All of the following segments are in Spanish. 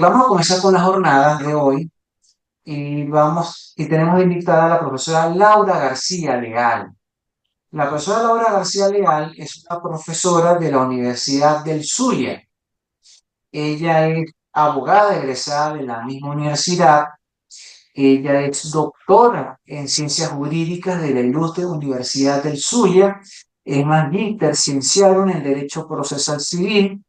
Vamos a comenzar con las jornadas de hoy y tenemos de invitada a la profesora Laura García Leal. La profesora Laura García Leal es una profesora de la Universidad del Zulia. Ella es abogada egresada de la misma universidad. Ella es doctora en ciencias jurídicas de la Ilustre Universidad del Zulia. Es magíster cienciado en el Derecho Procesal Civil.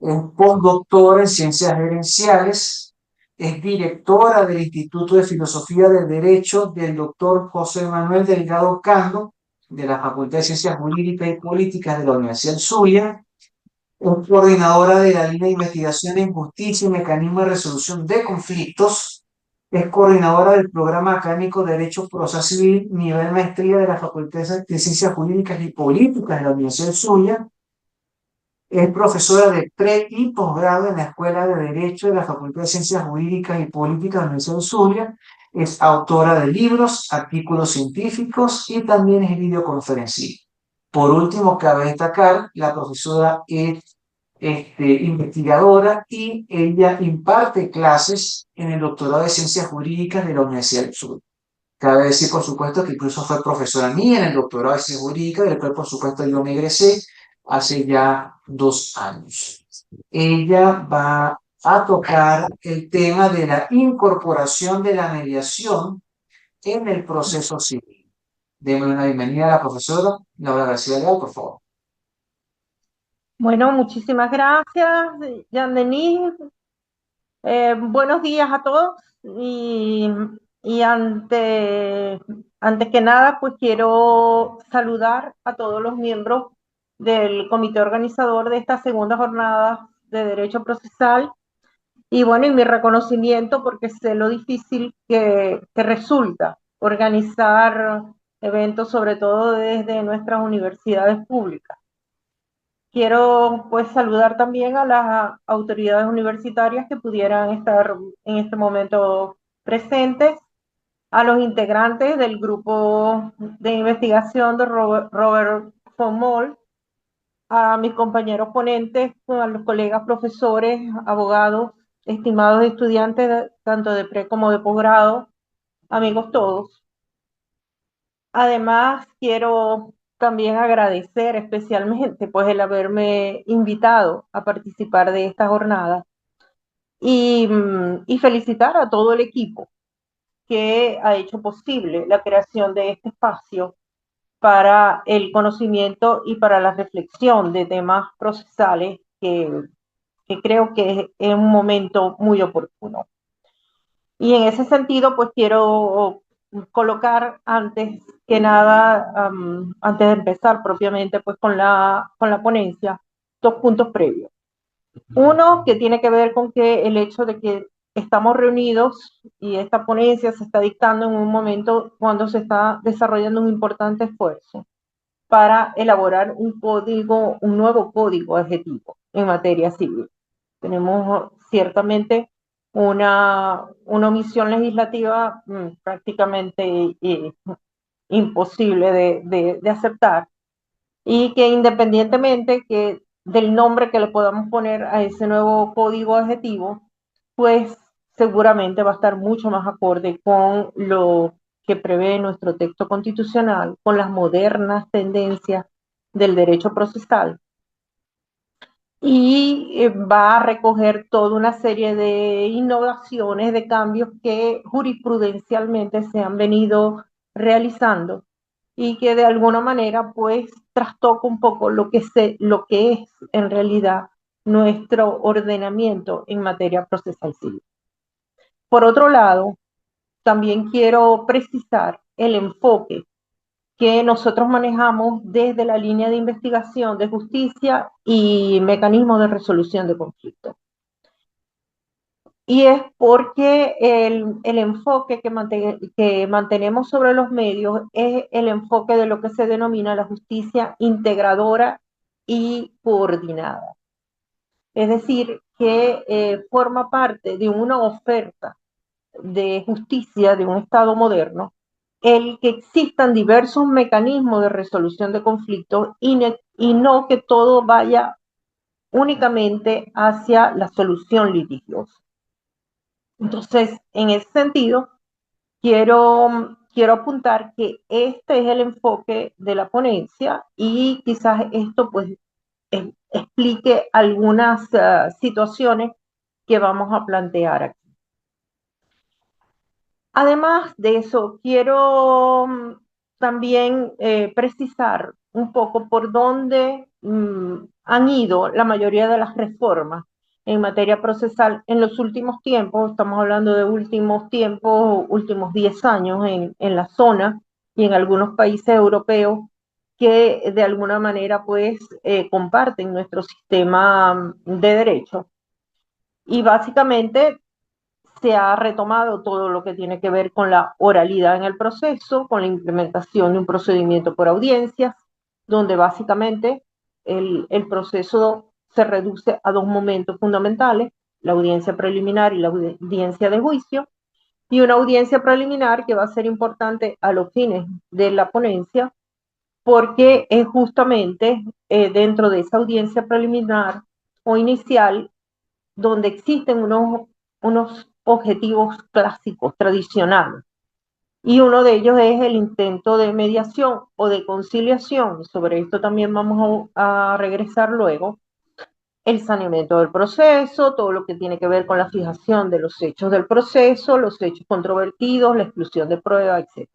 Es postdoctora en ciencias gerenciales, es directora del Instituto de Filosofía del Derecho del doctor José Manuel Delgado Cando, de la Facultad de Ciencias Jurídicas y Políticas de la Universidad del Zulia, es coordinadora de la línea de investigación en justicia y mecanismo de resolución de conflictos, es coordinadora del programa académico de Derecho Procesal Civil, nivel maestría de la Facultad de Ciencias Jurídicas y Políticas de la Universidad del Zulia. Es profesora de pre y posgrado en la Escuela de Derecho de la Facultad de Ciencias Jurídicas y Políticas de la Universidad de Zulia. Es autora de libros, artículos científicos y también es videoconferencista. Por último, cabe destacar, la profesora es investigadora y ella imparte clases en el doctorado de Ciencias Jurídicas de la Universidad del Sur. Cabe decir, por supuesto, que incluso fue profesora mía en el doctorado de Ciencias Jurídicas, del cual, por supuesto, yo me egresé hace ya 2 años. Ella va a tocar el tema de la incorporación de la mediación en el proceso civil. Démosle una bienvenida a la profesora Laura García Leal, por favor. Bueno, muchísimas gracias, Jean-Denis. Buenos días a todos y antes que nada, pues quiero saludar a todos los miembros del comité organizador de esta segunda jornada de Derecho Procesal y bueno, y mi reconocimiento porque sé lo difícil que resulta organizar eventos, sobre todo desde nuestras universidades públicas. Quiero pues saludar también a las autoridades universitarias que pudieran estar en este momento presentes, a los integrantes del grupo de investigación de Robert von Moll, a mis compañeros ponentes, a los colegas profesores, abogados, estimados estudiantes tanto de pre como de posgrado, amigos todos. Además, quiero también agradecer especialmente pues el haberme invitado a participar de esta jornada y felicitar a todo el equipo que ha hecho posible la creación de este espacio para el conocimiento y para la reflexión de temas procesales que creo que es un momento muy oportuno. Y en ese sentido, pues quiero colocar antes que nada, antes de empezar propiamente pues con la ponencia, dos puntos previos. Uno que tiene que ver con que el hecho de que estamos reunidos y esta ponencia se está dictando en un momento cuando se está desarrollando un importante esfuerzo para elaborar un código, un nuevo código adjetivo en materia civil. Tenemos ciertamente una omisión legislativa prácticamente imposible de aceptar y que independientemente del nombre que le podamos poner a ese nuevo código adjetivo, pues seguramente va a estar mucho más acorde con lo que prevé nuestro texto constitucional, con las modernas tendencias del derecho procesal y va a recoger toda una serie de innovaciones, de cambios que jurisprudencialmente se han venido realizando y que de alguna manera pues trastoca un poco lo que es en realidad nuestro ordenamiento en materia procesal civil. Por otro lado, también quiero precisar el enfoque que nosotros manejamos desde la línea de investigación de justicia y mecanismos de resolución de conflictos. Y es porque el enfoque que mantenemos sobre los medios es el enfoque de lo que se denomina la justicia integradora y coordinada. Es decir, que forma parte de una oferta de justicia de un Estado moderno el que existan diversos mecanismos de resolución de conflictos y no que todo vaya únicamente hacia la solución litigiosa. Entonces, en ese sentido, quiero apuntar que este es el enfoque de la ponencia y quizás esto pues explique algunas situaciones que vamos a plantear aquí. Además de eso, quiero también precisar un poco por dónde han ido la mayoría de las reformas en materia procesal en los últimos tiempos. Estamos hablando de últimos tiempos, últimos 10 años en la zona y en algunos países europeos que de alguna manera pues comparten nuestro sistema de derecho. Y básicamente se ha retomado todo lo que tiene que ver con la oralidad en el proceso, con la implementación de un procedimiento por audiencias, donde básicamente el proceso se reduce a dos momentos fundamentales, la audiencia preliminar y la audiencia de juicio, y una audiencia preliminar que va a ser importante a los fines de la ponencia, porque es justamente dentro de esa audiencia preliminar o inicial donde existen unos objetivos clásicos, tradicionales. Y uno de ellos es el intento de mediación o de conciliación. Sobre esto también vamos a regresar luego. El saneamiento del proceso, todo lo que tiene que ver con la fijación de los hechos del proceso, los hechos controvertidos, la exclusión de prueba, etc.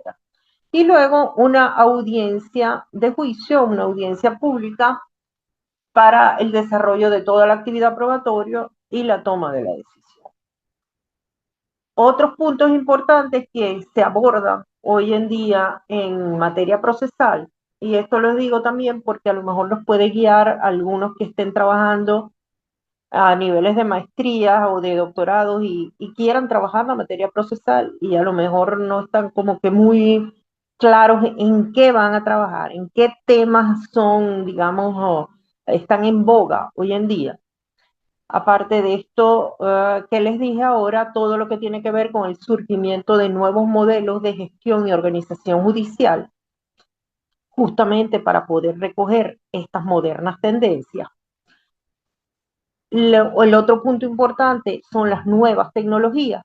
Y luego una audiencia de juicio, una audiencia pública para el desarrollo de toda la actividad probatoria y la toma de la decisión. Otros puntos importantes que se abordan hoy en día en materia procesal, y esto lo digo también porque a lo mejor nos puede guiar a algunos que estén trabajando a niveles de maestría o de doctorados y quieran trabajar la materia procesal y a lo mejor no están como que muy claros en qué van a trabajar, en qué temas son, digamos, están en boga hoy en día. Aparte de esto que les dije ahora, todo lo que tiene que ver con el surgimiento de nuevos modelos de gestión y organización judicial, justamente para poder recoger estas modernas tendencias. El otro punto importante son las nuevas tecnologías,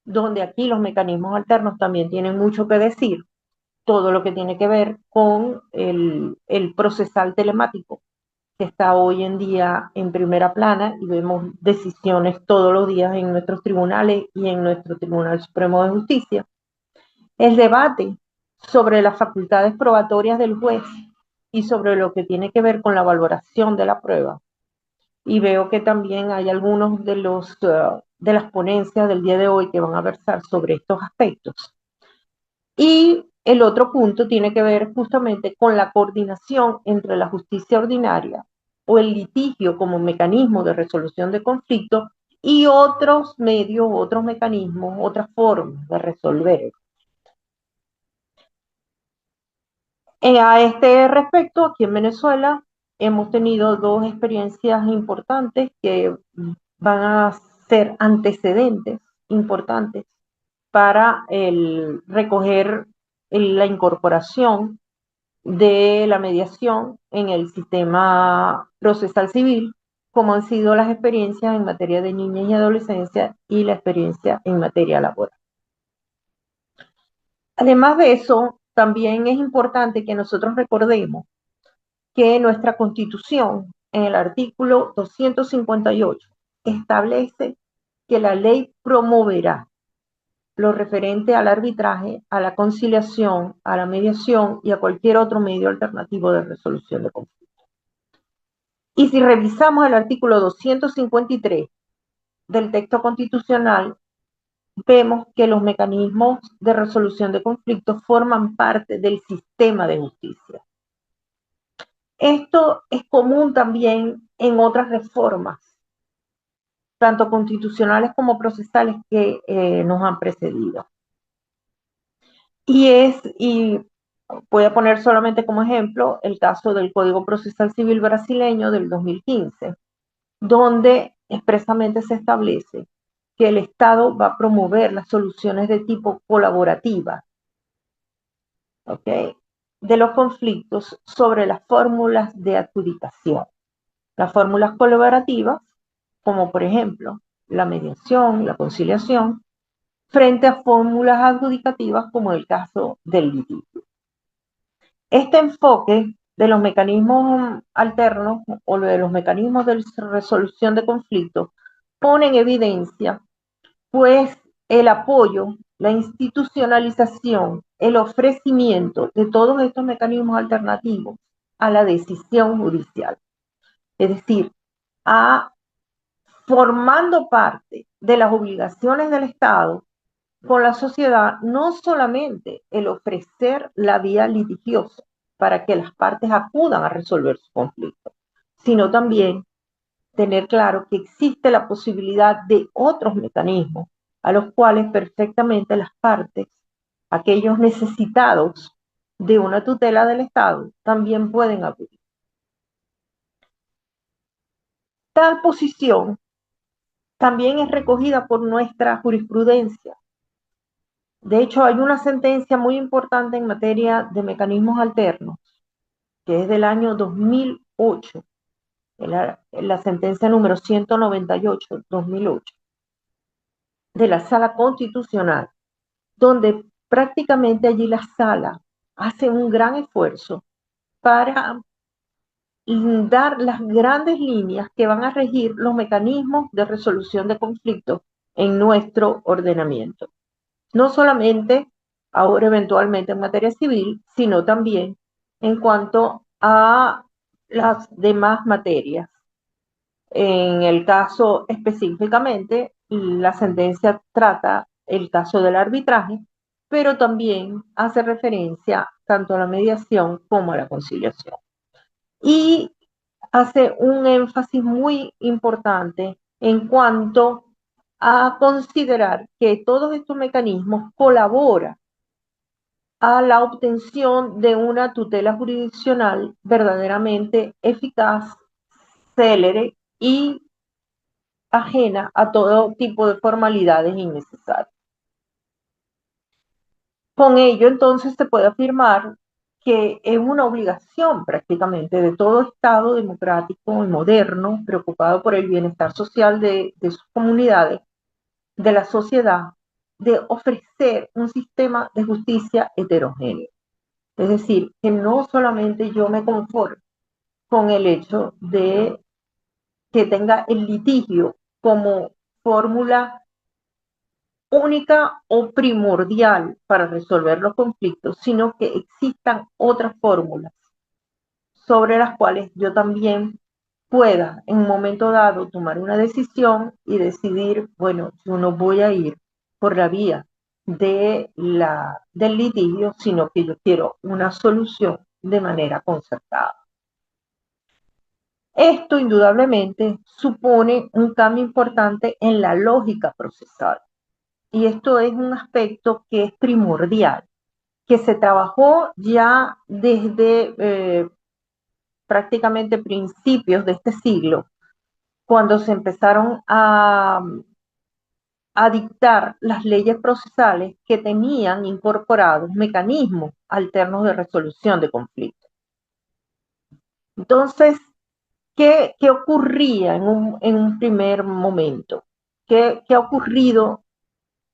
donde aquí los mecanismos alternos también tienen mucho que decir, todo lo que tiene que ver con el procesal telemático, que está hoy en día en primera plana y vemos decisiones todos los días en nuestros tribunales y en nuestro Tribunal Supremo de Justicia. El debate sobre las facultades probatorias del juez y sobre lo que tiene que ver con la valoración de la prueba. Y veo que también hay algunos de las ponencias del día de hoy que van a versar sobre estos aspectos. Y el otro punto tiene que ver justamente con la coordinación entre la justicia ordinaria o el litigio como mecanismo de resolución de conflictos y otros medios, otros mecanismos, otras formas de resolver. A este respecto, aquí en Venezuela hemos tenido dos experiencias importantes que van a ser antecedentes importantes para recoger la incorporación de la mediación en el sistema procesal civil, como han sido las experiencias en materia de niñez y adolescencia y la experiencia en materia laboral. Además de eso, también es importante que nosotros recordemos que nuestra Constitución, en el artículo 258, establece que la ley promoverá lo referente al arbitraje, a la conciliación, a la mediación y a cualquier otro medio alternativo de resolución de conflictos. Y si revisamos el artículo 253 del texto constitucional, vemos que los mecanismos de resolución de conflictos forman parte del sistema de justicia. Esto es común también en otras reformas, tanto constitucionales como procesales que nos han precedido. Y voy a poner solamente como ejemplo el caso del Código Procesal Civil brasileño del 2015, donde expresamente se establece que el Estado va a promover las soluciones de tipo colaborativa, ¿ok?, de los conflictos sobre las fórmulas de adjudicación. Las fórmulas colaborativas, como por ejemplo la mediación, la conciliación, frente a fórmulas adjudicativas como el caso del litigio. Este enfoque de los mecanismos alternos o de los mecanismos de resolución de conflictos pone en evidencia pues el apoyo, la institucionalización, el ofrecimiento de todos estos mecanismos alternativos a la decisión judicial. Es decir, a formando parte de las obligaciones del Estado con la sociedad, no solamente el ofrecer la vía litigiosa para que las partes acudan a resolver su conflicto, sino también tener claro que existe la posibilidad de otros mecanismos a los cuales perfectamente las partes, aquellos necesitados de una tutela del Estado, también pueden acudir. Tal posición también es recogida por nuestra jurisprudencia. De hecho, hay una sentencia muy importante en materia de mecanismos alternos, que es del año 2008, la sentencia número 198-2008, de la Sala Constitucional, donde prácticamente allí la Sala hace un gran esfuerzo para dar las grandes líneas que van a regir los mecanismos de resolución de conflictos en nuestro ordenamiento. No solamente ahora eventualmente en materia civil, sino también en cuanto a las demás materias. En el caso específicamente, la sentencia trata el caso del arbitraje, pero también hace referencia tanto a la mediación como a la conciliación. Y hace un énfasis muy importante en cuanto a considerar que todos estos mecanismos colaboran a la obtención de una tutela jurisdiccional verdaderamente eficaz, célere y ajena a todo tipo de formalidades innecesarias. Con ello, entonces, se puede afirmar que es una obligación prácticamente de todo Estado democrático y moderno, preocupado por el bienestar social de sus comunidades, de la sociedad, de ofrecer un sistema de justicia heterogéneo. Es decir, que no solamente yo me conformo con el hecho de que tenga el litigio como fórmula única o primordial para resolver los conflictos, sino que existan otras fórmulas sobre las cuales yo también pueda en un momento dado tomar una decisión y decidir, bueno, yo no voy a ir por la vía del litigio, sino que yo quiero una solución de manera concertada. Esto indudablemente supone un cambio importante en la lógica procesal. Y esto es un aspecto que es primordial, que se trabajó ya desde prácticamente principios de este siglo, cuando se empezaron a dictar las leyes procesales que tenían incorporados mecanismos alternos de resolución de conflictos. Entonces, ¿qué ocurría en un primer momento? ¿Qué ha ocurrido,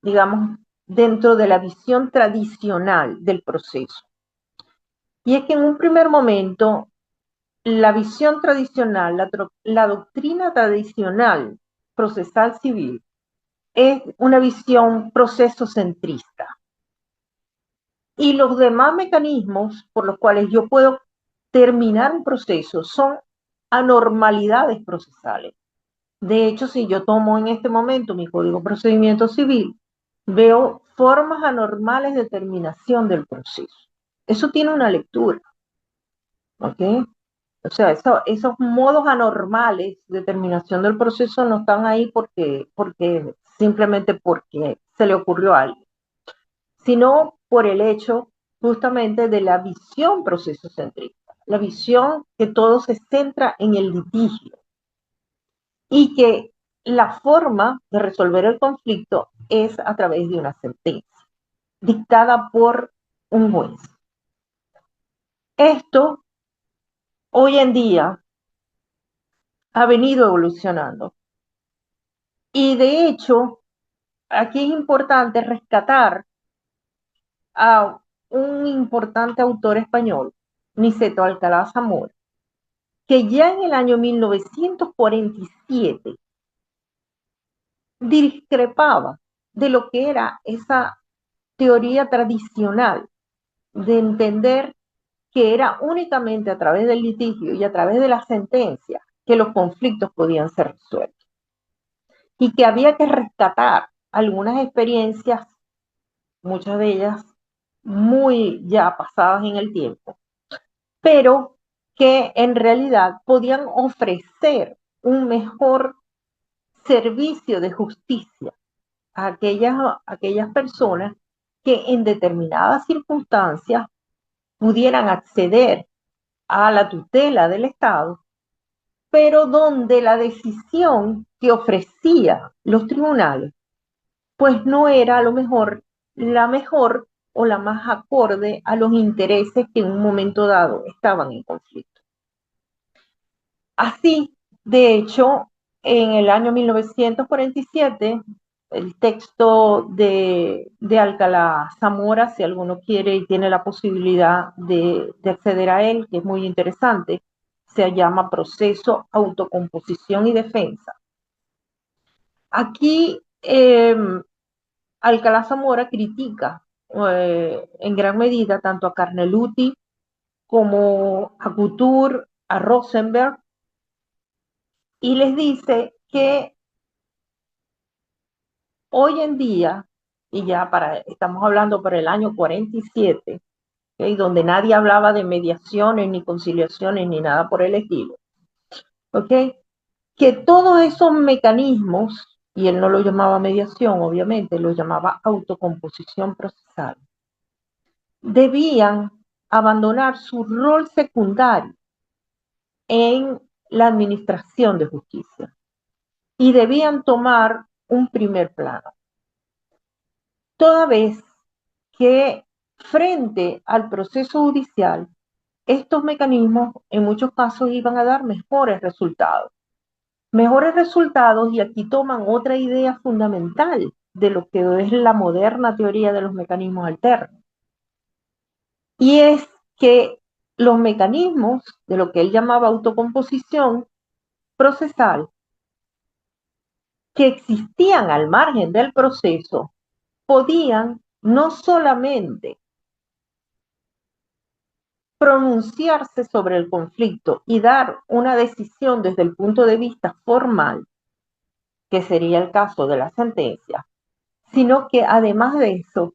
digamos, dentro de la visión tradicional del proceso? Y es que en un primer momento, la visión tradicional, la doctrina tradicional procesal civil, es una visión procesocentrista. Y los demás mecanismos por los cuales yo puedo terminar un proceso son anormalidades procesales. De hecho, si yo tomo en este momento mi Código de Procedimiento Civil, veo formas anormales de terminación del proceso. Eso tiene una lectura, ¿ok? O sea, esos modos anormales de terminación del proceso no están ahí simplemente porque se le ocurrió a alguien, sino por el hecho justamente de la visión procesocentrista, la visión que todo se centra en el litigio y que la forma de resolver el conflicto es a través de una sentencia dictada por un juez. Esto hoy en día ha venido evolucionando. Y de hecho, aquí es importante rescatar a un importante autor español, Niceto Alcalá Zamora, que ya en el año 1947 discrepaba de lo que era esa teoría tradicional de entender que era únicamente a través del litigio y a través de la sentencia que los conflictos podían ser resueltos y que había que rescatar algunas experiencias, muchas de ellas muy ya pasadas en el tiempo, pero que en realidad podían ofrecer un mejor servicio de justicia a aquellas personas que en determinadas circunstancias pudieran acceder a la tutela del Estado, pero donde la decisión que ofrecía los tribunales, pues no era a lo mejor la mejor o la más acorde a los intereses que en un momento dado estaban en conflicto. Así, de hecho, en el año 1947, el texto de Alcalá Zamora, si alguno quiere y tiene la posibilidad de acceder a él, que es muy interesante, se llama Proceso, Autocomposición y Defensa. Aquí Alcalá Zamora critica en gran medida tanto a Carneluti como a Couture, a Rosenberg, y les dice que hoy en día, y ya estamos hablando para el año 47, ¿okay? Donde nadie hablaba de mediaciones, ni conciliaciones, ni nada por el estilo, ¿okay? Que todos esos mecanismos, y él no lo llamaba mediación, obviamente, lo llamaba autocomposición procesal, debían abandonar su rol secundario en la administración de justicia y debían tomar un primer plano. Toda vez que frente al proceso judicial, estos mecanismos en muchos casos iban a dar mejores resultados. Mejores resultados, y aquí toman otra idea fundamental de lo que es la moderna teoría de los mecanismos alternos. Y es que los mecanismos de lo que él llamaba autocomposición procesal, que existían al margen del proceso, podían no solamente pronunciarse sobre el conflicto y dar una decisión desde el punto de vista formal, que sería el caso de la sentencia, sino que además de eso,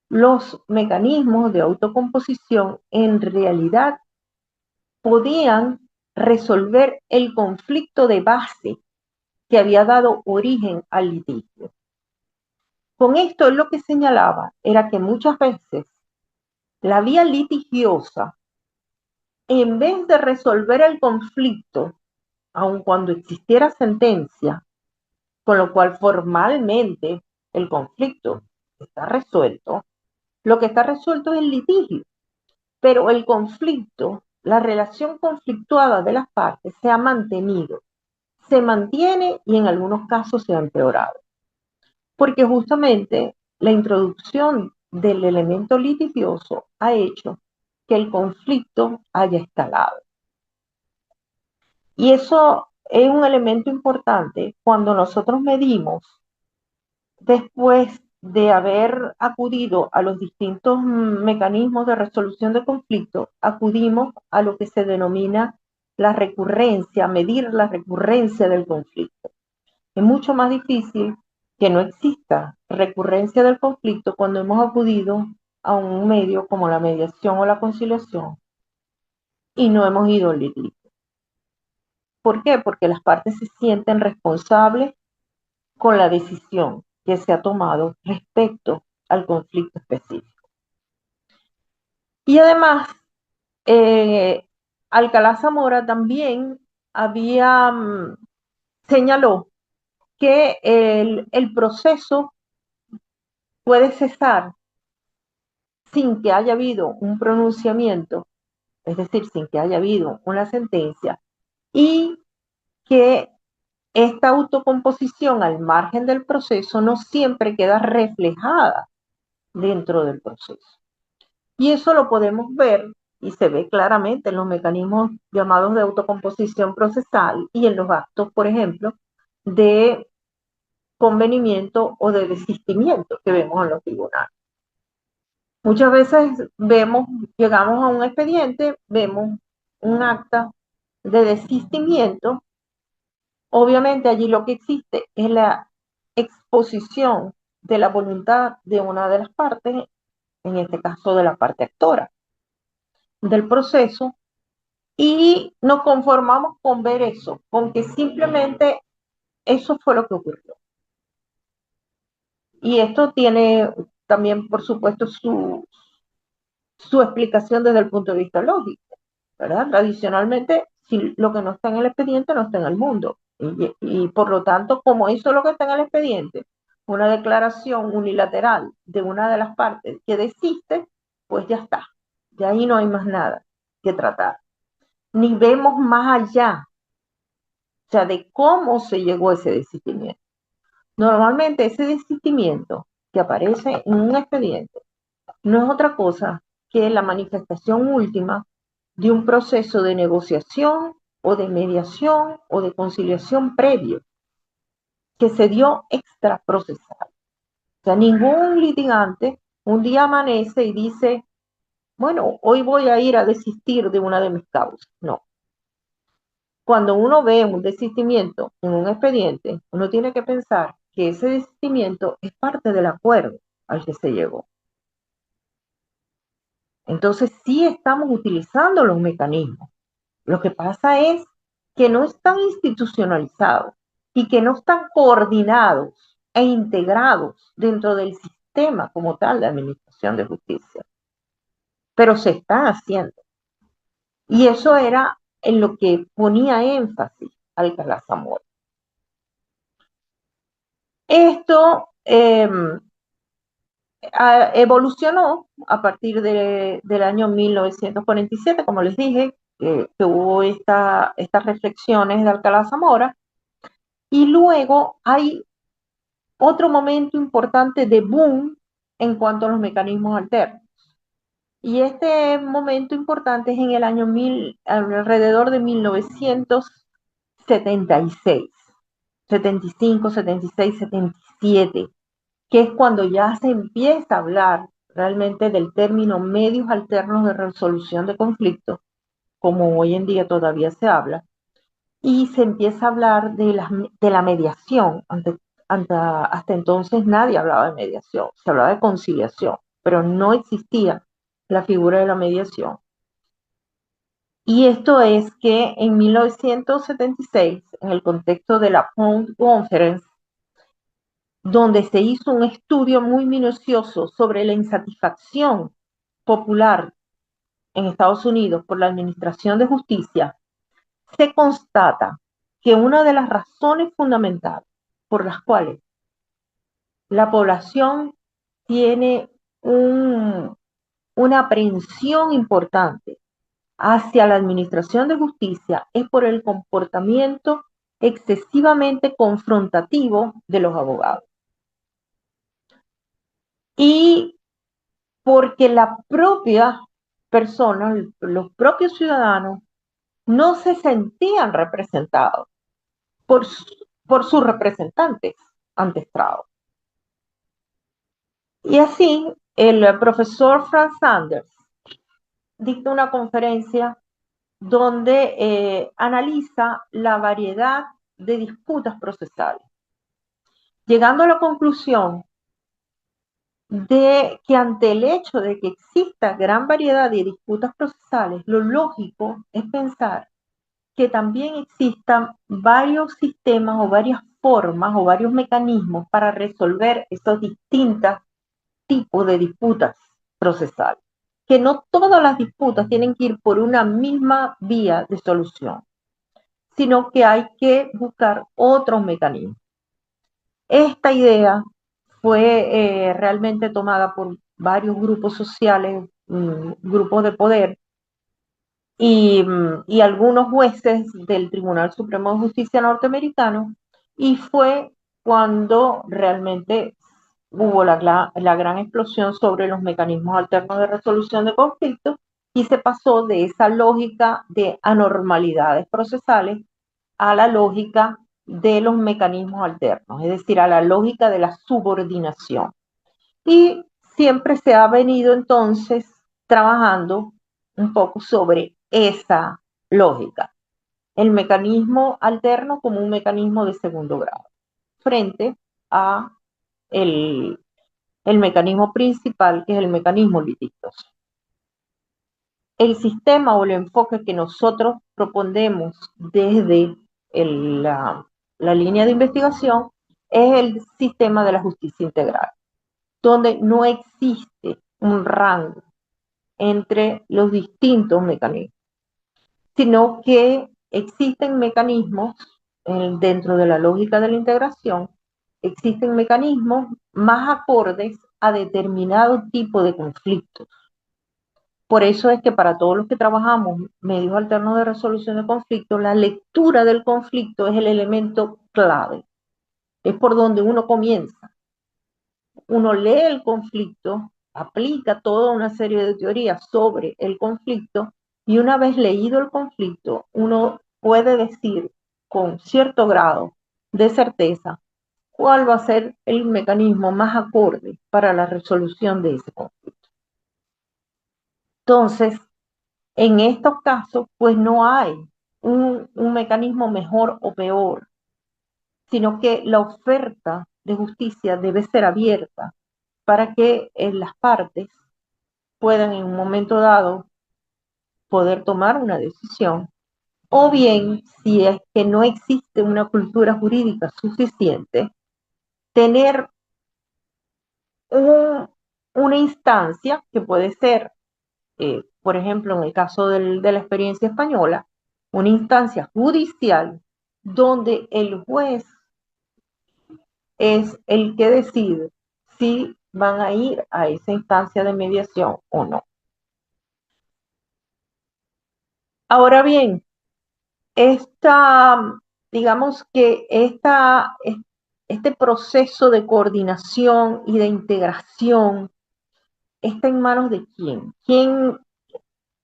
los mecanismos de autocomposición en realidad podían resolver el conflicto de base que había dado origen al litigio. Con esto lo que señalaba era que muchas veces la vía litigiosa, en vez de resolver el conflicto, aun cuando existiera sentencia, con lo cual formalmente el conflicto está resuelto, lo que está resuelto es el litigio, pero el conflicto, la relación conflictuada de las partes se ha mantenido, se mantiene y en algunos casos se ha empeorado, porque justamente la introducción del elemento litigioso ha hecho que el conflicto haya escalado. Y eso es un elemento importante cuando nosotros medimos, después de haber acudido a los distintos mecanismos de resolución de conflictos, acudimos a lo que se denomina la recurrencia, medir la recurrencia del conflicto. Es mucho más difícil que no exista recurrencia del conflicto cuando hemos acudido a un medio como la mediación o la conciliación y no hemos ido al litigio. ¿Por qué? Porque las partes se sienten responsables con la decisión que se ha tomado respecto al conflicto específico. Y además, Alcalá Zamora también había señaló que el proceso puede cesar sin que haya habido un pronunciamiento, es decir, sin que haya habido una sentencia, y que esta autocomposición al margen del proceso no siempre queda reflejada dentro del proceso. Y eso lo podemos ver y se ve claramente en los mecanismos llamados de autocomposición procesal y en los actos, por ejemplo, de convenimiento o de desistimiento que vemos en los tribunales. Muchas veces llegamos a un expediente, vemos un acta de desistimiento. Obviamente allí lo que existe es la exposición de la voluntad de una de las partes, en este caso de la parte actora del proceso, y nos conformamos con ver eso, con que simplemente eso fue lo que ocurrió. Y esto tiene también, por supuesto, su explicación desde el punto de vista lógico, ¿verdad? Tradicionalmente, si lo que no está en el expediente no está en el mundo. Y por lo tanto, como eso es lo que está en el expediente, una declaración unilateral de una de las partes que desiste, pues ya está. De ahí no hay más nada que tratar. Ni vemos más allá, o sea, de cómo se llegó a ese desistimiento. Normalmente ese desistimiento que aparece en un expediente no es otra cosa que la manifestación última de un proceso de negociación o de mediación o de conciliación previo que se dio extraprocesal. O sea, ningún litigante un día amanece y dice, bueno, hoy voy a ir a desistir de una de mis causas. No. Cuando uno ve un desistimiento en un expediente, uno tiene que pensar que ese desistimiento es parte del acuerdo al que se llegó. Entonces sí estamos utilizando los mecanismos. Lo que pasa es que no están institucionalizados y que no están coordinados e integrados dentro del sistema como tal de administración de justicia. Pero se están haciendo. Y eso era en lo que ponía énfasis Alcalá Zamora. Esto evolucionó a partir del año 1947, como les dije, que hubo estas reflexiones de Alcalá Zamora, y luego hay otro momento importante de boom en cuanto a los mecanismos alternos. Y este momento importante es en el año alrededor de 1976, 75, 76, 77, que es cuando ya se empieza a hablar realmente del término medios alternos de resolución de conflictos, como hoy en día todavía se habla, y se empieza a hablar de la mediación. Hasta entonces nadie hablaba de mediación, se hablaba de conciliación, pero no existía la figura de la mediación. Y esto es que en 1976, en el contexto de la Pound Conference, donde se hizo un estudio muy minucioso sobre la insatisfacción popular en Estados Unidos por la administración de justicia, se constata que una de las razones fundamentales por las cuales la población tiene una aprehensión importante hacia la administración de justicia es por el comportamiento excesivamente confrontativo de los abogados. Y porque la propia persona, los propios ciudadanos, no se sentían representados por, por sus representantes ante estrado. Y así, el profesor Frank Sanders dicta una conferencia donde analiza la variedad de disputas procesales, llegando a la conclusión de que ante el hecho de que exista gran variedad de disputas procesales, lo lógico es pensar que también existan varios sistemas o varias formas o varios mecanismos para resolver esos distintos tipos de disputas procesales. Que no todas las disputas tienen que ir por una misma vía de solución, sino que hay que buscar otros mecanismos. Esta idea fue realmente tomada por varios grupos sociales, grupos de poder, y algunos jueces del Tribunal Supremo de Justicia norteamericano, y fue cuando realmente hubo la gran explosión sobre los mecanismos alternos de resolución de conflictos y se pasó de esa lógica de anormalidades procesales a la lógica de los mecanismos alternos, es decir, a la lógica de la subordinación. Y siempre se ha venido entonces trabajando un poco sobre esa lógica, el mecanismo alterno como un mecanismo de segundo grado, frente a el, el mecanismo principal, que es el mecanismo litigioso. El sistema o el enfoque que nosotros proponemos desde la línea de investigación es el sistema de la justicia integral, donde no existe un rango entre los distintos mecanismos, sino que existen mecanismos dentro de la lógica de la integración, existen mecanismos más acordes a determinado tipo de conflictos. Por eso es que para todos los que trabajamos medios alternos de resolución de conflictos, la lectura del conflicto es el elemento clave, es por donde uno comienza. Uno lee el conflicto, aplica toda una serie de teorías sobre el conflicto y una vez leído el conflicto, uno puede decir con cierto grado de certeza cuál va a ser el mecanismo más acorde para la resolución de ese conflicto. Entonces, en estos casos, pues no hay un mecanismo mejor o peor, sino que la oferta de justicia debe ser abierta para que las partes puedan en un momento dado poder tomar una decisión, o bien, si es que no existe una cultura jurídica suficiente, tener una instancia que puede ser, por ejemplo, en el caso de la experiencia española, una instancia judicial donde el juez es el que decide si van a ir a esa instancia de mediación o no. Ahora bien, digamos que este proceso de coordinación y de integración está en manos de quién.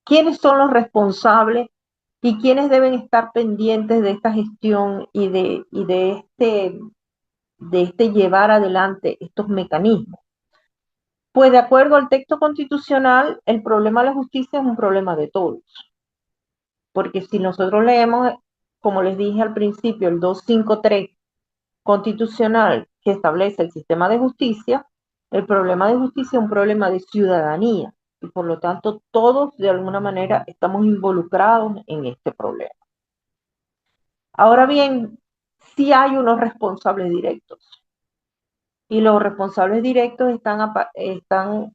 ¿Quiénes son los responsables y quiénes deben estar pendientes de esta gestión de este llevar adelante estos mecanismos? Pues de acuerdo al texto constitucional, el problema de la justicia es un problema de todos. Porque si nosotros leemos, como les dije al principio, el 253 constitucional que establece el sistema de justicia, el problema de justicia es un problema de ciudadanía y por lo tanto todos de alguna manera estamos involucrados en este problema. Ahora bien, sí hay unos responsables directos y los responsables directos están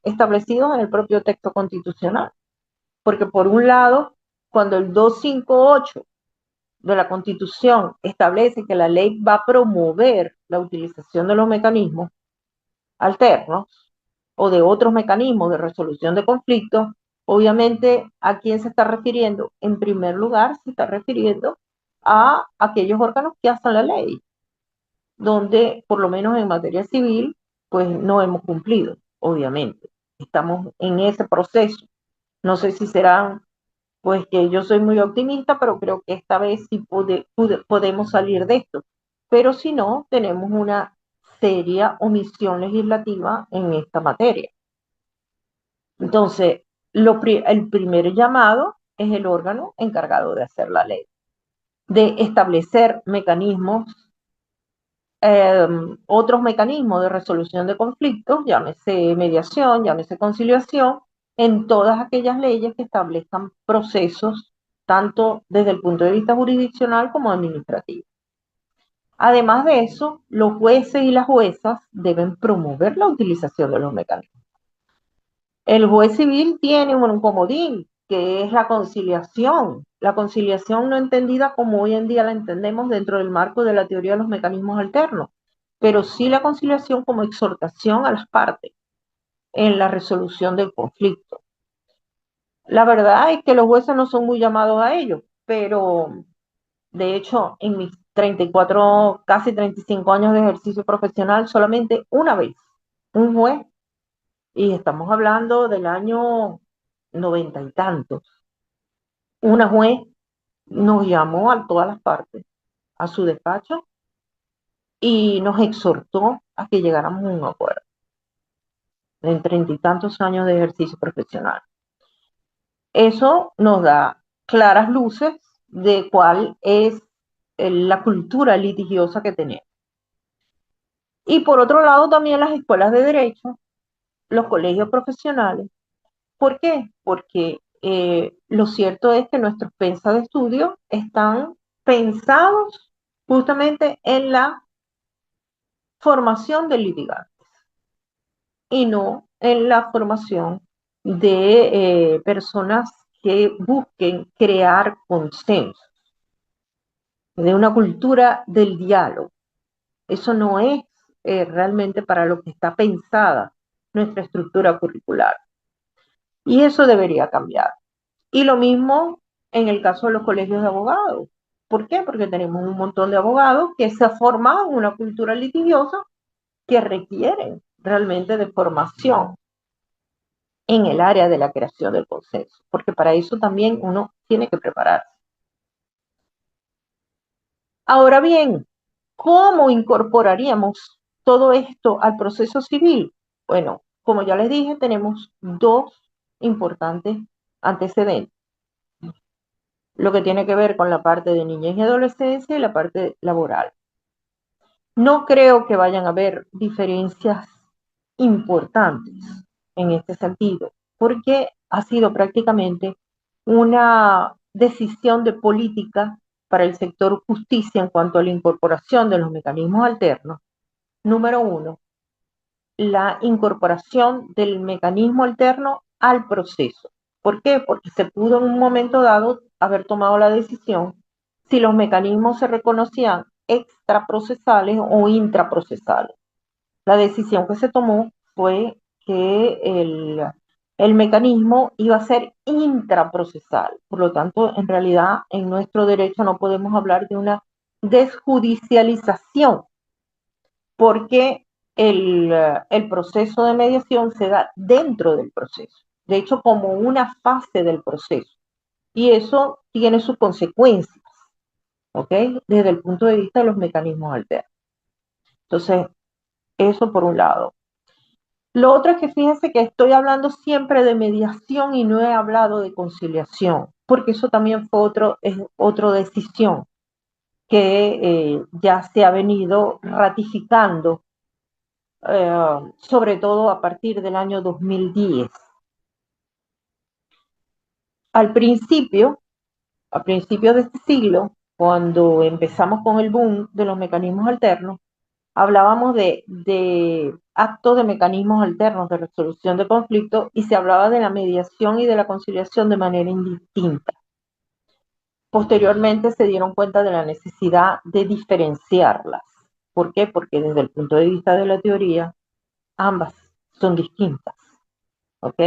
establecidos en el propio texto constitucional, porque por un lado, cuando el 258 de la Constitución establece que la ley va a promover la utilización de los mecanismos alternos o de otros mecanismos de resolución de conflictos, obviamente, ¿a quién se está refiriendo? En primer lugar, se está refiriendo a aquellos órganos que hacen la ley, donde, por lo menos en materia civil, pues no hemos cumplido, obviamente. Estamos en ese proceso. No sé si serán, pues que yo soy muy optimista, pero creo que esta vez sí podemos salir de esto. Pero si no, tenemos una seria omisión legislativa en esta materia. Entonces, el primer llamado es el órgano encargado de hacer la ley, de establecer mecanismos, otros mecanismos de resolución de conflictos, llámese mediación, llámese conciliación, en todas aquellas leyes que establezcan procesos, tanto desde el punto de vista jurisdiccional como administrativo. Además de eso, los jueces y las juezas deben promover la utilización de los mecanismos. El juez civil tiene un comodín, que es la conciliación no entendida como hoy en día la entendemos dentro del marco de la teoría de los mecanismos alternos, pero sí la conciliación como exhortación a las partes en la resolución del conflicto. La verdad es que los jueces no son muy llamados a ello, pero de hecho, en mis 34, casi 35 años de ejercicio profesional, solamente una vez un juez, y estamos hablando del año 90 y tantos, una juez nos llamó a todas las partes a su despacho y nos exhortó a que llegáramos a un acuerdo en 30 y tantos años de ejercicio profesional. Eso nos da claras luces de cuál es la cultura litigiosa que tenemos. Y por otro lado, también las escuelas de derecho, los colegios profesionales. ¿Por qué? Porque lo cierto es que nuestros pensas de estudio están pensados justamente en la formación del litigante y no en la formación de personas que busquen crear consenso, de una cultura del diálogo. Eso no es realmente para lo que está pensada nuestra estructura curricular. Y eso debería cambiar. Y lo mismo en el caso de los colegios de abogados. ¿Por qué? Porque tenemos un montón de abogados que se han formado en una cultura litigiosa que requieren realmente de formación en el área de la creación del consenso, porque para eso también uno tiene que prepararse. Ahora bien, ¿cómo incorporaríamos todo esto al proceso civil? Bueno, como ya les dije, tenemos dos importantes antecedentes. Lo que tiene que ver con la parte de niñez y adolescencia y la parte laboral. No creo que vayan a haber diferencias importantes en este sentido, porque ha sido prácticamente una decisión de política para el sector justicia en cuanto a la incorporación de los mecanismos alternos. Número uno, la incorporación del mecanismo alterno al proceso. ¿Por qué? Porque se pudo en un momento dado haber tomado la decisión si los mecanismos se reconocían extraprocesales o intraprocesales. La decisión que se tomó fue que el mecanismo iba a ser intraprocesal. Por lo tanto, en realidad, en nuestro derecho no podemos hablar de una desjudicialización porque el proceso de mediación se da dentro del proceso, de hecho como una fase del proceso, y eso tiene sus consecuencias, ¿ok? Desde el punto de vista de los mecanismos alternos. Entonces, eso por un lado. Lo otro es que fíjense que estoy hablando siempre de mediación y no he hablado de conciliación, porque eso también fue es otra decisión que ya se ha venido ratificando sobre todo a partir del año 2010. Al principio, a principios de este siglo, cuando empezamos con el boom de los mecanismos alternos, hablábamos de actos de mecanismos alternos de resolución de conflictos y se hablaba de la mediación y de la conciliación de manera indistinta. Posteriormente se dieron cuenta de la necesidad de diferenciarlas. ¿Por qué? Porque desde el punto de vista de la teoría, ambas son distintas. ¿Ok?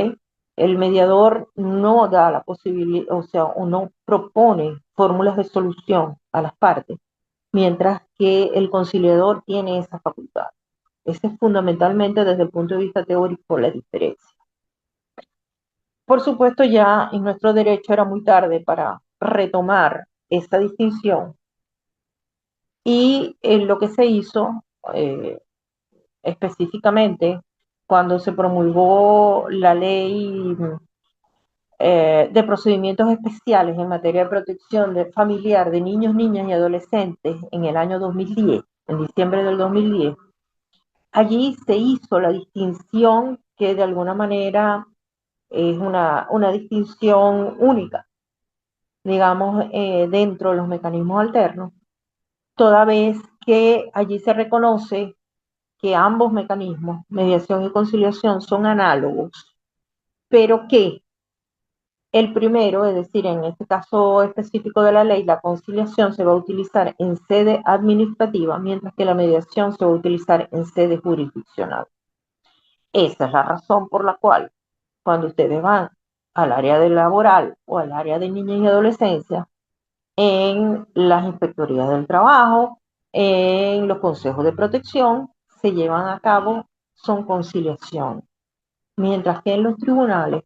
El mediador no da la posibilidad, o sea, o no propone fórmulas de solución a las partes, mientras que el conciliador tiene esa facultad. Ese es fundamentalmente desde el punto de vista teórico la diferencia. Por supuesto, ya en nuestro derecho era muy tarde para retomar esa distinción y lo que se hizo específicamente cuando se promulgó la ley de procedimientos especiales en materia de protección de familiar de niños, niñas y adolescentes en el año 2010, en diciembre del 2010, allí se hizo la distinción que de alguna manera es una distinción única, digamos, dentro de los mecanismos alternos, toda vez que allí se reconoce que ambos mecanismos, mediación y conciliación, son análogos, pero que el primero, es decir, en este caso específico de la ley, la conciliación se va a utilizar en sede administrativa, mientras que la mediación se va a utilizar en sede jurisdiccional. Esa es la razón por la cual, cuando ustedes van al área de laboral o al área de niñez y adolescencia en las inspectorías del trabajo, en los consejos de protección, se llevan a cabo, son conciliación. Mientras que en los tribunales,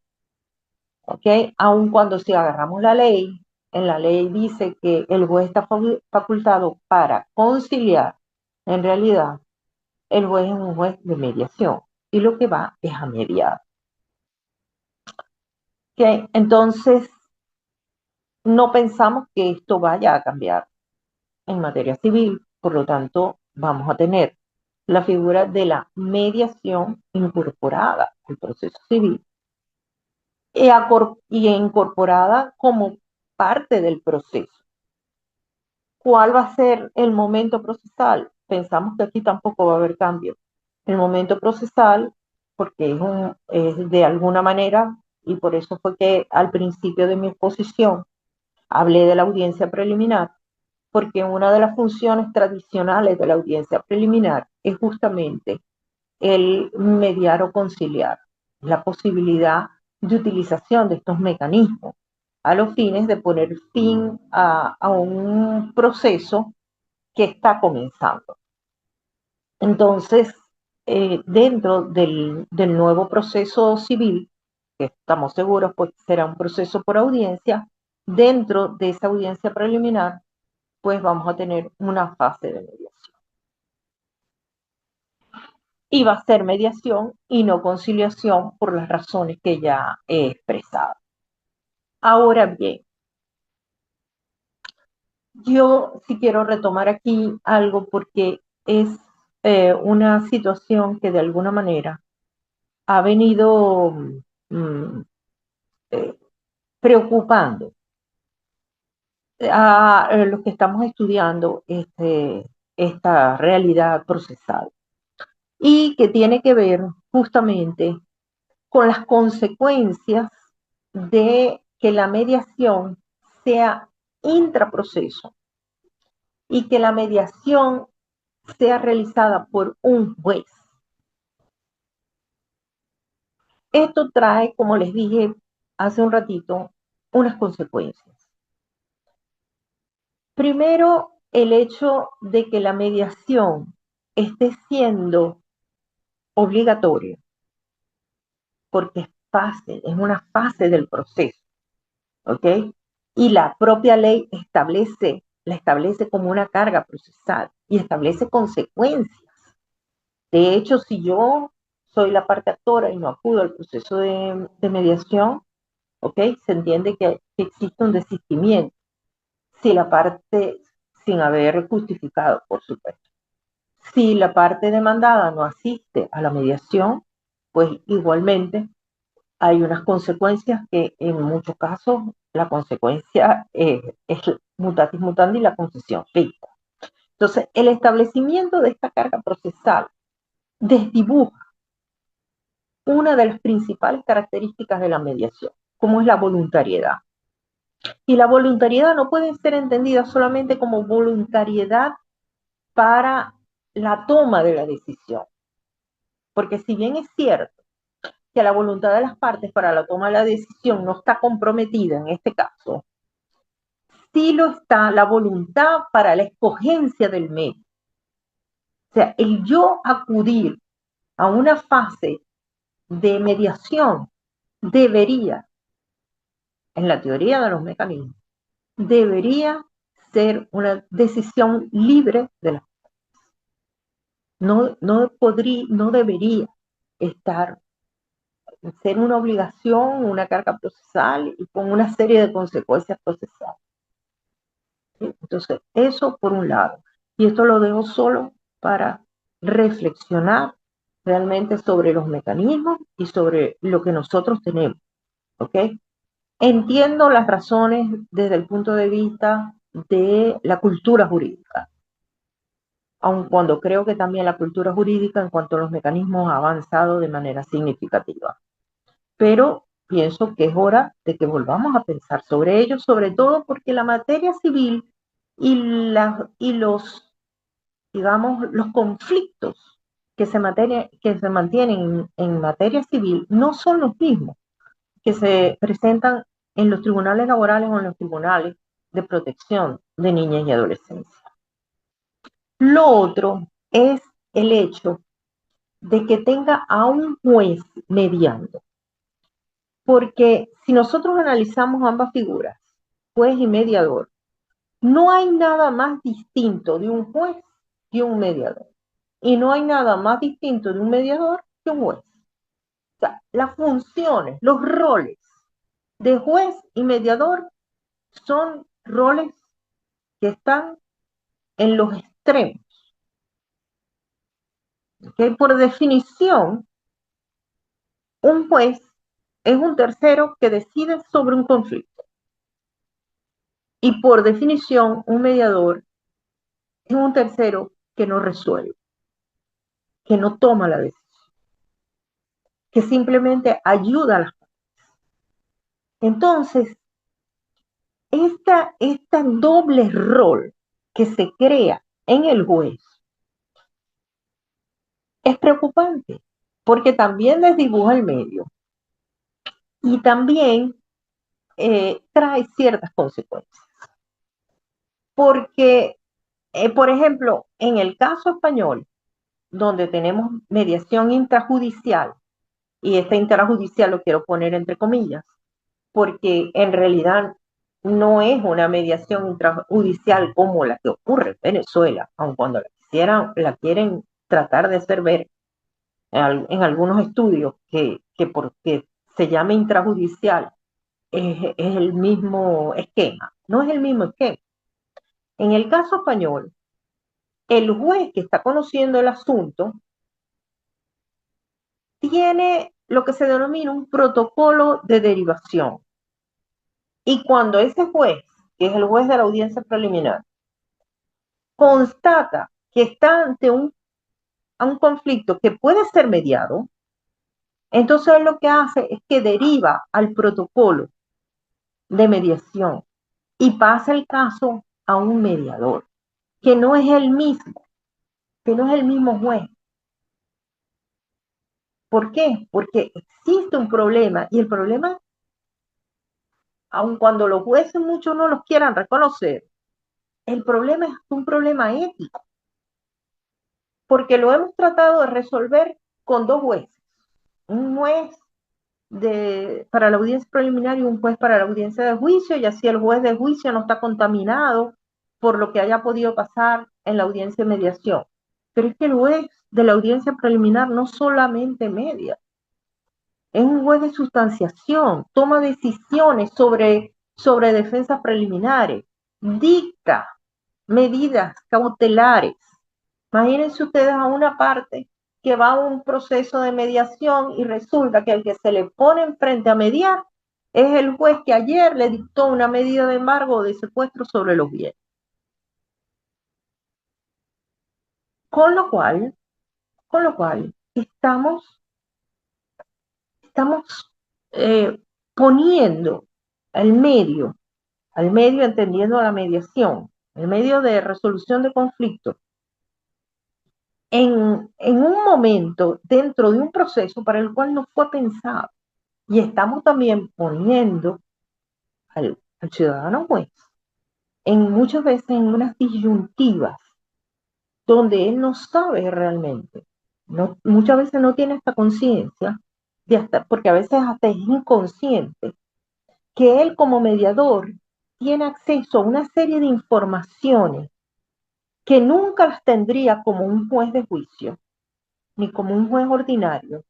¿ok? Aun cuando si agarramos la ley, en la ley dice que el juez está facultado para conciliar, en realidad el juez es un juez de mediación y lo que va es a mediar. ¿Ok? Entonces, no pensamos que esto vaya a cambiar en materia civil, por lo tanto, vamos a tener la figura de la mediación incorporada al proceso civil y incorporada como parte del proceso. ¿Cuál va a ser el momento procesal? Pensamos que aquí tampoco va a haber cambio. El momento procesal, porque es de alguna manera, y por eso fue que al principio de mi exposición hablé de la audiencia preliminar, porque una de las funciones tradicionales de la audiencia preliminar es justamente el mediar o conciliar, la posibilidad de utilización de estos mecanismos a los fines de poner fin a un proceso que está comenzando. Entonces, dentro del nuevo proceso civil, que estamos seguros pues será un proceso por audiencia, dentro de esa audiencia preliminar, pues vamos a tener una fase de mediación. Y va a ser mediación y no conciliación por las razones que ya he expresado. Ahora bien, yo sí quiero retomar aquí algo porque es una situación que de alguna manera ha venido mm, eh, preocupando a los que estamos estudiando esta realidad procesal y que tiene que ver justamente con las consecuencias de que la mediación sea intraproceso y que la mediación sea realizada por un juez. Esto trae, como les dije hace un ratito, unas consecuencias. Primero, el hecho de que la mediación esté siendo obligatoria, porque es una fase del proceso, ¿ok? Y la propia ley la establece como una carga procesal y establece consecuencias. De hecho, si yo soy la parte actora y no acudo al proceso de mediación, ¿ok? Se entiende que existe un desistimiento, si la parte, sin haber justificado, por supuesto. Si la parte demandada no asiste a la mediación, pues igualmente hay unas consecuencias que en muchos casos la consecuencia es mutatis mutandi la concesión ficta. Entonces, el establecimiento de esta carga procesal desdibuja una de las principales características de la mediación, como es la voluntariedad. Y la voluntariedad no puede ser entendida solamente como voluntariedad para la toma de la decisión, porque si bien es cierto que la voluntad de las partes para la toma de la decisión no está comprometida en este caso, sí lo está la voluntad para la escogencia del medio. O sea, el yo acudir a una fase de mediación debería, en la teoría de los mecanismos, debería ser una decisión libre de la no debería estar, ser una obligación, una carga procesal y con una serie de consecuencias procesales. ¿Sí? Entonces, eso por un lado. Y esto lo dejo solo para reflexionar realmente sobre los mecanismos y sobre lo que nosotros tenemos. ¿Ok? Entiendo las razones desde el punto de vista de la cultura jurídica, aun cuando creo que también la cultura jurídica en cuanto a los mecanismos ha avanzado de manera significativa. Pero pienso que es hora de que volvamos a pensar sobre ello, sobre todo porque la materia civil y los, digamos, los conflictos que se mantienen en materia civil no son los mismos que se presentan en los tribunales laborales o en los tribunales de protección de niñas y adolescencia. Lo otro es el hecho de que tenga a un juez mediando. Porque si nosotros analizamos ambas figuras, juez y mediador, no hay nada más distinto de un juez que un mediador. Y no hay nada más distinto de un mediador que un juez. O sea, las funciones, los roles de juez y mediador son roles que están en los extremos. Que por definición, un juez es un tercero que decide sobre un conflicto. Y por definición, un mediador es un tercero que no resuelve, que no toma la decisión, que simplemente ayuda a las partes. Entonces, esta doble rol que se crea en el juez es preocupante, porque también desdibuja el medio y también trae ciertas consecuencias. Porque, por ejemplo, en el caso español, donde tenemos mediación intrajudicial, y esta intrajudicial lo quiero poner entre comillas, porque en realidad no es una mediación intrajudicial como la que ocurre en Venezuela, aun cuando la quieren tratar de hacer ver en algunos estudios que porque se llama intrajudicial es el mismo esquema. No es el mismo esquema. En el caso español, el juez que está conociendo el asunto tiene lo que se denomina un protocolo de derivación. Y cuando ese juez, que es el juez de la audiencia preliminar, constata que está ante un conflicto que puede ser mediado, entonces él lo que hace es que deriva al protocolo de mediación y pasa el caso a un mediador, que no es el mismo, que no es el mismo juez. ¿Por qué? Porque existe un problema y el problema, aun cuando los jueces muchos no los quieran reconocer, el problema es un problema ético, porque lo hemos tratado de resolver con dos jueces, un juez para la audiencia preliminar y un juez para la audiencia de juicio, y así el juez de juicio no está contaminado por lo que haya podido pasar en la audiencia de mediación. Pero es que el juez de la audiencia preliminar no solamente media, es un juez de sustanciación, toma decisiones sobre defensas preliminares, dicta medidas cautelares. Imagínense ustedes a una parte que va a un proceso de mediación y resulta que el que se le pone enfrente a mediar es el juez que ayer le dictó una medida de embargo o de secuestro sobre los bienes. Con lo cual estamos eh, poniendo al medio entendiendo la mediación, el medio de resolución de conflictos, en un momento dentro de un proceso para el cual no fue pensado. Y estamos también poniendo al ciudadano juez muchas veces en unas disyuntivas donde él no sabe realmente, muchas veces no tiene esta conciencia, porque a veces hasta es inconsciente, que él como mediador tiene acceso a una serie de informaciones que nunca las tendría como un juez de juicio, ni como un juez ordinario,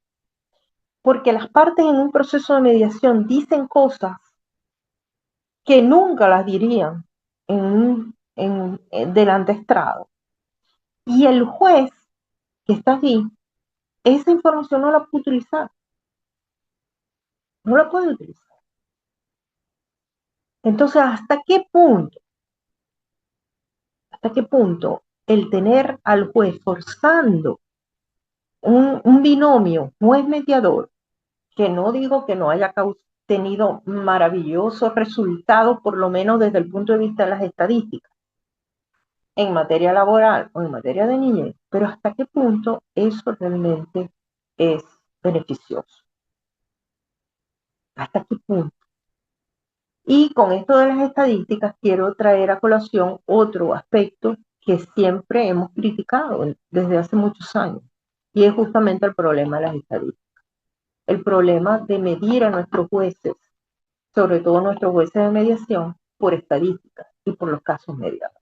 porque las partes en un proceso de mediación dicen cosas que nunca las dirían delante estrado. Y el juez que está allí, esa información no la puede utilizar. No la puede utilizar. Entonces, hasta qué punto el tener al juez forzando un binomio juez-mediador, que no digo que no haya tenido maravillosos resultados, por lo menos desde el punto de vista de las estadísticas, en materia laboral o en materia de niñez, pero hasta qué punto eso realmente es beneficioso. ¿Hasta qué punto? Y con esto de las estadísticas quiero traer a colación otro aspecto que siempre hemos criticado desde hace muchos años, y es justamente el problema de las estadísticas. El problema de medir a nuestros jueces, sobre todo nuestros jueces de mediación, por estadísticas y por los casos mediados.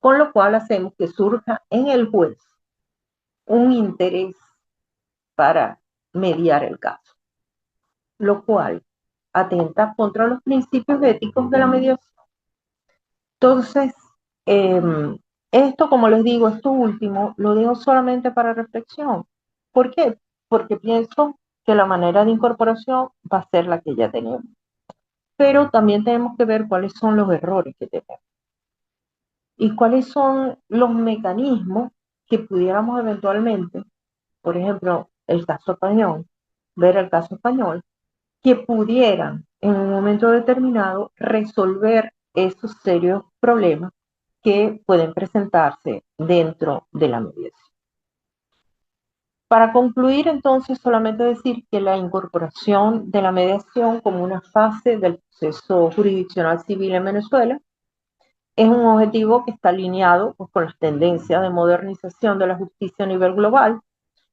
Con lo cual hacemos que surja en el juez un interés para mediar el caso, lo cual atenta contra los principios éticos de la mediación. Entonces, eh, esto, como les digo, esto último lo dejo solamente para reflexión. ¿Por qué? Porque pienso que la manera de incorporación va a ser la que ya tenemos. Pero también tenemos que ver cuáles son los errores que tenemos y cuáles son los mecanismos que pudiéramos eventualmente, por ejemplo, el caso español, ver el caso español, que pudieran en un momento determinado resolver esos serios problemas que pueden presentarse dentro de la mediación. Para concluir, entonces, solamente decir que la incorporación de la mediación como una fase del proceso jurisdiccional civil en Venezuela es un objetivo que está alineado pues, con las tendencias de modernización de la justicia a nivel global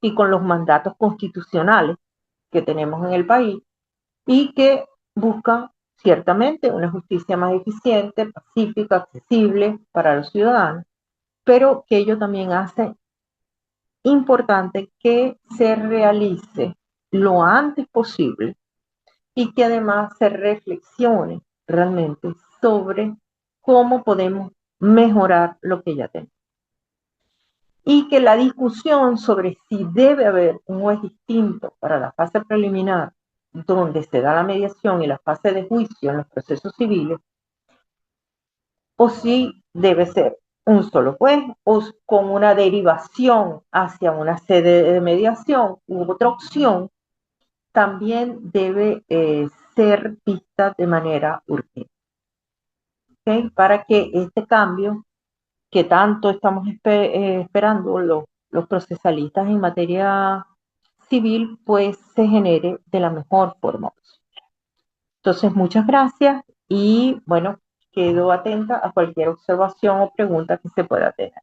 y con los mandatos constitucionales que tenemos en el país y que busca ciertamente una justicia más eficiente, pacífica, accesible para los ciudadanos, pero que ello también hace importante que se realice lo antes posible y que además se reflexione realmente sobre cómo podemos mejorar lo que ya tenemos. Y que la discusión sobre si debe haber un juez distinto para la fase preliminar, donde se da la mediación y la fase de juicio en los procesos civiles, o si debe ser un solo juez o con una derivación hacia una sede de mediación u otra opción, también debe ser vista de manera urgente. ¿Okay? Para que este cambio que tanto estamos esperando los procesalistas en materia civil, pues se genere de la mejor forma. Entonces, muchas gracias y bueno, quedo atenta a cualquier observación o pregunta que se pueda tener.